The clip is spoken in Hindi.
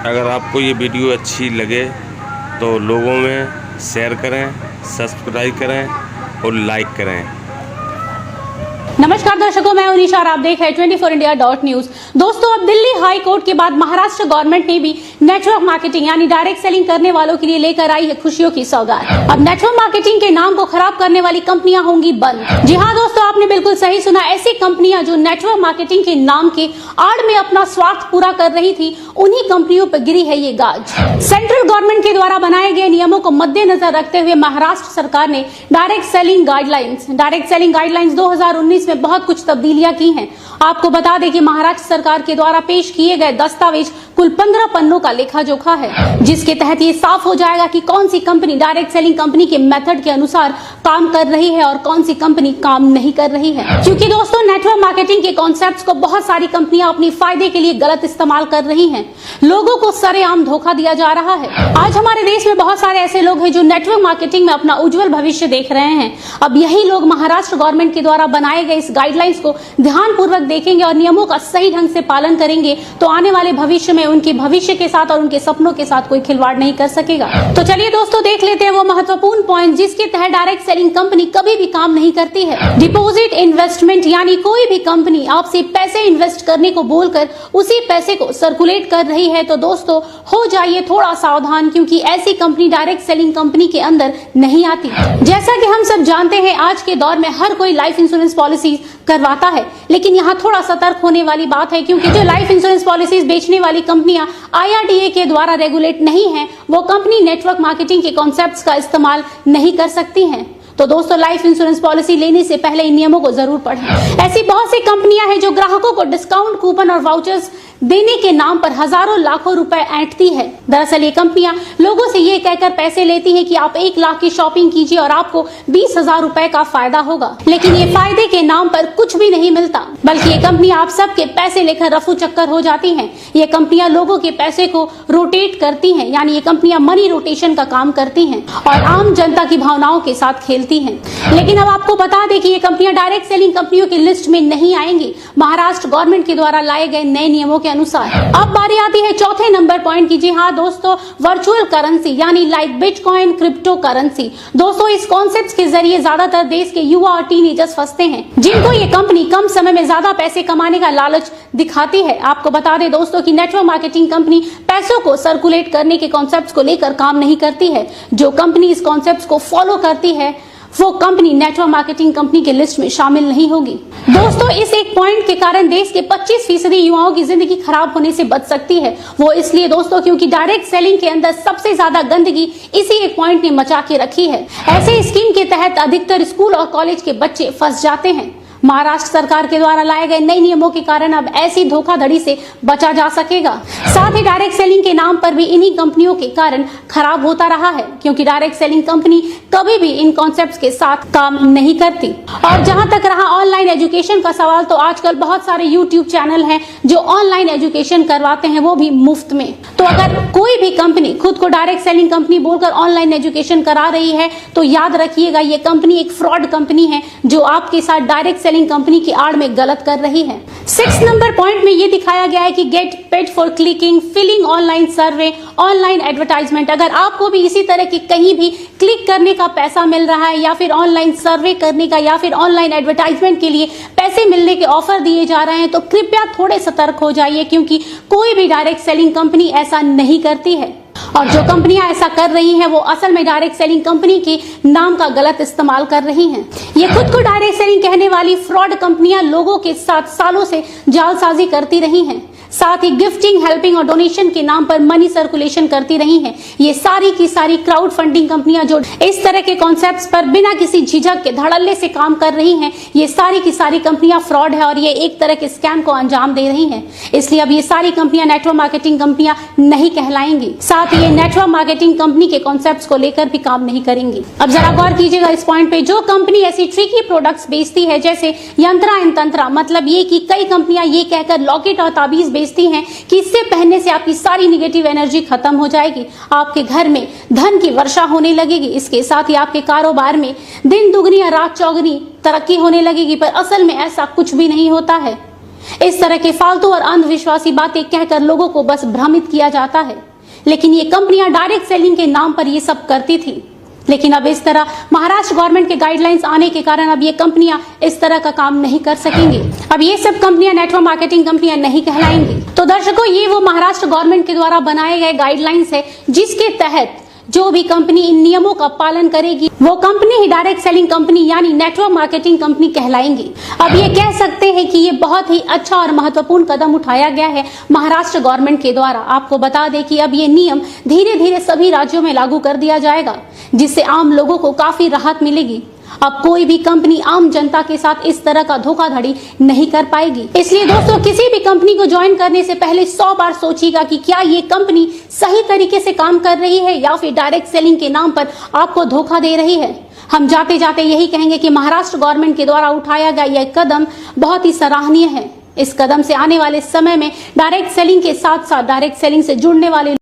अगर आपको ये वीडियो अच्छी लगे तो लोगों में शेयर करें, सब्सक्राइब करें और लाइक करें। नमस्कार दर्शकों, मैं उनीशा और आप देख रहे हैं 24india.news। दोस्तों, अब दिल्ली हाई कोर्ट के बाद महाराष्ट्र गवर्नमेंट ने भी नेटवर्क मार्केटिंग यानी डायरेक्ट सेलिंग करने वालों के लिए लेकर आई है खुशियों की सौगात। अब नेटवर्क मार्केटिंग के नाम को खराब करने वाली कंपनियां होंगी बंद। जी हाँ दोस्तों, आपने बिल्कुल सही सुना। ऐसी कंपनियां जो नेटवर्क मार्केटिंग के नाम के आड़ में अपना स्वार्थ पूरा कर रही थी, उन्हीं कंपनियों पर गिरी है ये गाज। सेंट्रल गवर्नमेंट के द्वारा बनाए गए नियमों को मद्देनजर रखते हुए महाराष्ट्र सरकार ने डायरेक्ट सेलिंग गाइडलाइंस 2019 में बहुत कुछ तब्दीलियां की हैं। आपको बता दें कि महाराष्ट्र सरकार के द्वारा पेश किए गए दस्तावेज कुल 15 पन्नों का लेखा जोखा है, जिसके तहत ये साफ हो जाएगा कि कौन सी कंपनी डायरेक्ट सेलिंग कंपनी के मेथड के अनुसार काम कर रही है और कौन सी कंपनी काम नहीं कर रही है। क्योंकि दोस्तों, नेटवर्क मार्केटिंग के कॉन्सेप्ट्स को बहुत सारी कंपनियां अपनी फायदे के लिए गलत इस्तेमाल कर रही हैं। लोगों को सरेआम धोखा दिया जा रहा है। आज हमारे देश में बहुत सारे ऐसे लोग हैं जो नेटवर्क मार्केटिंग में अपना उज्जवल भविष्य देख रहे हैं। अब यही लोग महाराष्ट्र गवर्नमेंट के द्वारा बनाए गए इस गाइडलाइंस को ध्यानपूर्वक देखेंगे और नियमों का सही ढंग से पालन करेंगे तो आने वाले भविष्य में उनके भविष्य के साथ और उनके सपनों के साथ कोई खिलवाड़ नहीं कर सकेगा। तो चलिए दोस्तों, देख लेते हैं वो महत्वपूर्ण पॉइंट जिसके तहत डायरेक्ट सेलिंग कंपनी कभी भी काम नहीं करती है। डिपॉजिट इन्वेस्टमेंट यानी कोई भी कंपनी आपसे पैसे इन्वेस्ट करने को बोलकर उसी पैसे को सर्कुलेट कर रही है तो दोस्तों हो जाइए थोड़ा सावधान, क्योंकि ऐसी कंपनी डायरेक्ट सेलिंग कंपनी के अंदर नहीं आती। जैसा कि हम सब जानते हैं, आज के दौर में हर कोई लाइफ इंश्योरेंस पॉलिसी करवाता है, लेकिन यहाँ थोड़ा सतर्क होने वाली बात है, क्योंकि जो लाइफ इंश्योरेंस पॉलिसीज बेचने वाली कंपनियां IRDA के द्वारा रेगुलेट नहीं है, वो कंपनी नेटवर्क मार्केटिंग के कॉन्सेप्ट्स का इस्तेमाल नहीं कर सकती हैं। तो दोस्तों, लाइफ इंश्योरेंस पॉलिसी लेने से पहले इन नियमों को जरूर पढ़ें। ऐसी बहुत सी कंपनियां हैं जो ग्राहकों को डिस्काउंट कूपन और वाउचर्स देने के नाम पर हजारों लाखों रुपए ऐंठती है। दरअसल ये कंपनियां लोगों से ये कहकर पैसे लेती हैं कि आप 1 लाख की शॉपिंग कीजिए और आपको 20,000 रुपए का फायदा होगा, लेकिन ये फायदे के नाम पर कुछ भी नहीं मिलता, बल्कि ये कंपनियां आप सबके पैसे लेकर रफू चक्कर हो जाती हैं। ये कंपनियां लोगों के पैसे को रोटेट करती हैं, यानी ये कंपनियां मनी रोटेशन का काम करती हैं और आम जनता की भावनाओं के साथ खेलती हैं। लेकिन अब आपको बता दें कि ये कंपनियां डायरेक्ट सेलिंग कंपनियों की लिस्ट में नहीं आएंगी महाराष्ट्र गवर्नमेंट के द्वारा लाए गए नए नियमों के अनुसार। अब बारी आती है चौथे नंबर पॉइंट की। जी हाँ दोस्तों, वर्चुअल करेंसी यानी लाइक बिटकॉइन, क्रिप्टो करेंसी। दोस्तों, इस कॉन्सेप्ट के जरिए ज्यादातर देश के युवा और टीनेजर्स फंसते हैं, जिनको ये कंपनी कम समय में ज्यादा पैसे कमाने का लालच दिखाती है। आपको बता दें दोस्तों कि नेटवर्क मार्केटिंग कंपनी पैसों को सर्कुलेट करने के कॉन्सेप्ट को लेकर काम नहीं करती है। जो कंपनी इस कॉन्सेप्ट को फॉलो करती है वो कंपनी नेटवर्क मार्केटिंग कंपनी के लिस्ट में शामिल नहीं होगी। दोस्तों, इस एक पॉइंट के कारण देश के 25% युवाओं की जिंदगी खराब होने से बच सकती है। वो इसलिए दोस्तों क्योंकि डायरेक्ट सेलिंग के अंदर सबसे ज्यादा गंदगी इसी एक पॉइंट ने मचा के रखी है। ऐसे स्कीम के तहत अधिकतर स्कूल और कॉलेज के बच्चे फंस जाते हैं। महाराष्ट्र सरकार के द्वारा लाए गए नए नियमों के कारण अब ऐसी धोखाधड़ी से बचा जा सकेगा। साथ ही डायरेक्ट सेलिंग के नाम पर भी इन्हीं कंपनियों के कारण खराब होता रहा है, क्योंकि डायरेक्ट सेलिंग कंपनी कभी भी इन कॉन्सेप्ट्स के साथ काम नहीं करती। और जहां तक रहा ऑनलाइन एजुकेशन का सवाल, तो आजकल बहुत सारे यूट्यूब चैनल हैं जो ऑनलाइन एजुकेशन करवाते हैं, वो भी मुफ्त में। तो अगर कोई भी कंपनी खुद को डायरेक्ट सेलिंग कंपनी बोलकर ऑनलाइन एजुकेशन करा रही है तो याद रखिएगा, ये कंपनी एक फ्रॉड कंपनी है जो आपके साथ डायरेक्ट सेलिंग कंपनी की आड़ में गलत कर रही है। 6 नंबर पॉइंट में ये दिखाया गया है कि get paid for clicking, filling online survey, online advertisement. अगर आपको भी इसी तरह की कहीं भी क्लिक करने का पैसा मिल रहा है या फिर ऑनलाइन सर्वे करने का या फिर ऑनलाइन एडवर्टाइजमेंट के लिए पैसे मिलने के ऑफर दिए जा रहे हैं तो कृपया थोड़े सतर्क हो जाइए, क्योंकि कोई भी डायरेक्ट सेलिंग कंपनी ऐसा नहीं करती है। और जो कंपनियां ऐसा कर रही हैं वो असल में डायरेक्ट सेलिंग कंपनी के नाम का गलत इस्तेमाल कर रही हैं। ये खुद को डायरेक्ट सेलिंग कहने वाली फ्रॉड कंपनियां लोगों के साथ सालों से जालसाजी करती रही हैं। साथ ही गिफ्टिंग, हेल्पिंग और डोनेशन के नाम पर मनी सर्कुलेशन करती रही हैं। ये सारी की सारी क्राउड फंडिंग कंपनियां जो इस तरह के कॉन्सेप्ट्स पर बिना किसी झिझक के धड़ल्ले से काम कर रही हैं, ये सारी की सारी कंपनियां फ्रॉड है और ये एक तरह के स्कैम को अंजाम दे रही हैं। इसलिए अब ये सारी कंपनियां नेटवर्क मार्केटिंग कंपनियां नहीं कहलाएंगी। साथ ही ये नेटवर्क मार्केटिंग कंपनी के कॉन्सेप्ट्स को लेकर भी काम नहीं करेंगी। अब जरा गौर कीजिएगा इस पॉइंट पे, जो कंपनी ऐसी ट्रिकी प्रोडक्ट्स बेचती है जैसे यंत्रा एंड तंत्रा, मतलब ये कि कई कंपनियां ये कहकर लॉकेट और ताबीज बेचती हैं कि इससे पहनने से आपकी सारी निगेटिव एनर्जी खत्म हो जाएगी, आपके घर में धन की वर्षा होने लगेगी, इसके साथ ही आपके कारोबार में दिन दुगनी या रात चौगनी तरक्की होने लगेगी। पर असल में ऐसा कुछ भी नहीं होता है। इस तरह के फालतू और अंधविश्वासी बातें कहकर लोगों को बस भ्रमित किया जाता है। लेकिन ये कंपनियां डायरेक्ट सेलिंग के नाम पर ये सब करती थी। लेकिन अब इस तरह महाराष्ट्र गवर्नमेंट के गाइडलाइंस आने के कारण अब ये कंपनियां इस तरह का काम नहीं कर सकेंगी। अब ये सब कंपनियां नेटवर्क मार्केटिंग कंपनियां नहीं कहलाएंगी। तो दर्शकों, ये वो महाराष्ट्र गवर्नमेंट के द्वारा बनाए गए गाइडलाइंस है जिसके तहत जो भी कंपनी इन नियमों का पालन करेगी वो कंपनी ही डायरेक्ट सेलिंग कंपनी यानी नेटवर्क मार्केटिंग कंपनी कहलाएंगी। अब ये कह सकते हैं कि ये बहुत ही अच्छा और महत्वपूर्ण कदम उठाया गया है महाराष्ट्र गवर्नमेंट के द्वारा। आपको बता दें कि अब ये नियम धीरे धीरे सभी राज्यों में लागू कर दिया जाएगा, जिससे आम लोगों को काफी राहत मिलेगी। अब कोई भी कंपनी आम जनता के साथ इस तरह का धोखाधड़ी नहीं कर पाएगी। इसलिए दोस्तों, किसी भी कंपनी को ज्वाइन करने से पहले 100 बार सोचिएगा कि क्या ये कंपनी सही तरीके से काम कर रही है या फिर डायरेक्ट सेलिंग के नाम पर आपको धोखा दे रही है। हम जाते जाते यही कहेंगे कि महाराष्ट्र गवर्नमेंट के द्वारा उठाया गया यह कदम बहुत ही सराहनीय है। इस कदम से आने वाले समय में डायरेक्ट सेलिंग के साथ साथ डायरेक्ट सेलिंग से जुड़ने वाले